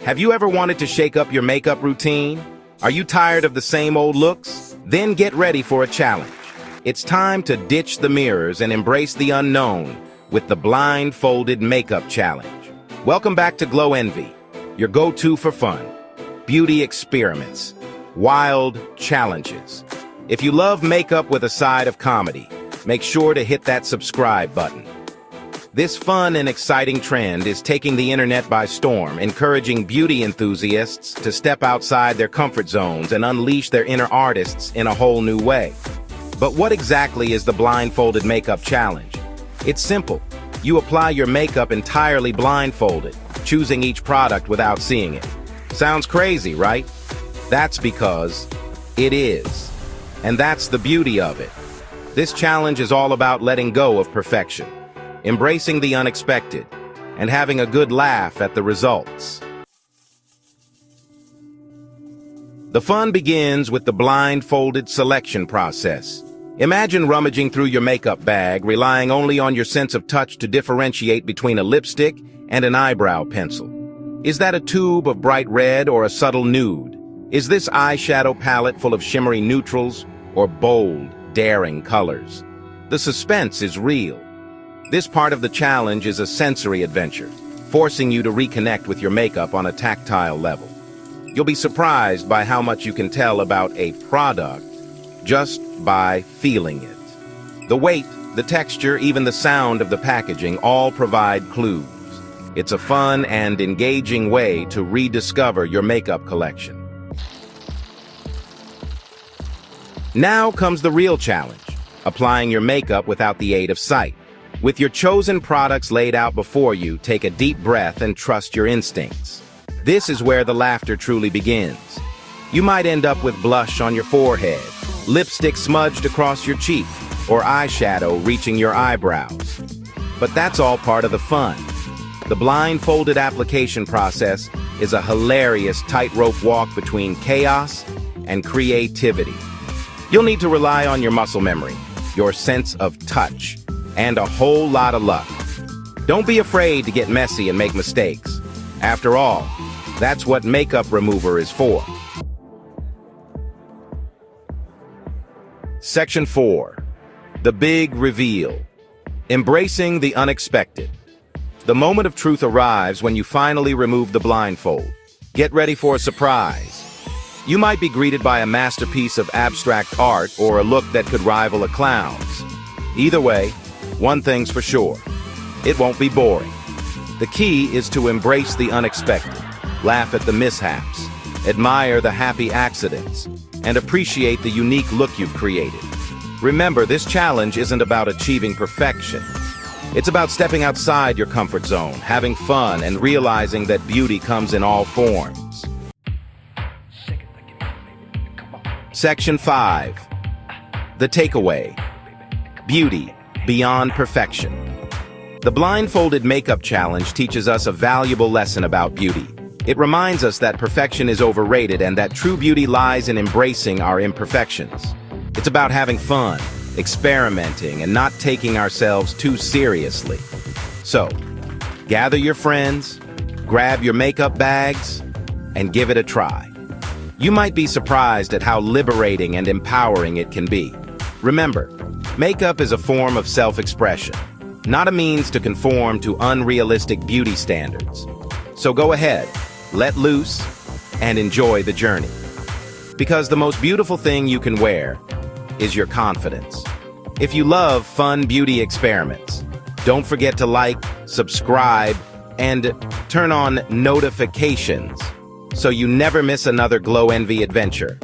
Have you ever wanted to shake up your makeup routine? Are you tired of the same old looks? Then get ready for a challenge. It's time to ditch the mirrors and embrace the unknown with the Blindfolded Makeup Challenge. Welcome back to Glowenvy, your go-to for fun, beauty experiments, wild challenges. If you love makeup with a side of comedy, make sure to hit that subscribe button. This fun and exciting trend is taking the internet by storm, encouraging beauty enthusiasts to step outside their comfort zones and unleash their inner artists in a whole new way. But what exactly is the Blindfolded Makeup Challenge? It's simple. You apply your makeup entirely blindfolded, choosing each product without seeing it. Sounds crazy, right? That's because it is. And that's the beauty of it. This challenge is all about letting go of perfection, embracing the unexpected, and having a good laugh at the results. The fun begins with the blindfolded selection process. Imagine rummaging through your makeup bag, relying only on your sense of touch to differentiate between a lipstick and an eyebrow pencil. Is that a tube of bright red or a subtle nude? Is this eyeshadow palette full of shimmery neutrals or bold, daring colors? The suspense is real. This part of the challenge is a sensory adventure, forcing you to reconnect with your makeup on a tactile level. You'll be surprised by how much you can tell about a product just by feeling it. The weight, the texture, even the sound of the packaging all provide clues. It's a fun and engaging way to rediscover your makeup collection. Now comes the real challenge, applying your makeup without the aid of sight. With your chosen products laid out before you, take a deep breath and trust your instincts. This is where the laughter truly begins. You might end up with blush on your forehead, lipstick smudged across your cheek, or eyeshadow reaching your eyebrows. But that's all part of the fun. The blindfolded application process is a hilarious tightrope walk between chaos and creativity. You'll need to rely on your muscle memory, your sense of touch, and a whole lot of luck. Don't be afraid to get messy and make mistakes. After all, that's what makeup remover is for. Section 4. The big reveal. Embracing the unexpected. The moment of truth arrives when you finally remove the blindfold. Get ready for a surprise. You might be greeted by a masterpiece of abstract art or a look that could rival a clown's. Either way, one thing's for sure, it won't be boring. The key is to embrace the unexpected, laugh at the mishaps, admire the happy accidents, and appreciate the unique look you've created. Remember, this challenge isn't about achieving perfection. It's about stepping outside your comfort zone, having fun, and realizing that beauty comes in all forms. Section 5. The takeaway. Beauty beyond perfection. The Blindfolded Makeup Challenge teaches us a valuable lesson about beauty. It reminds us that perfection is overrated and that true beauty lies in embracing our imperfections. It's about having fun, experimenting, and not taking ourselves too seriously. So, gather your friends, grab your makeup bags, and give it a try. You might be surprised at how liberating and empowering it can be. Remember, makeup is a form of self-expression, not a means to conform to unrealistic beauty standards. So go ahead, let loose, and enjoy the journey. Because the most beautiful thing you can wear is your confidence. If you love fun beauty experiments, don't forget to like, subscribe, and turn on notifications so you never miss another Glowenvy adventure.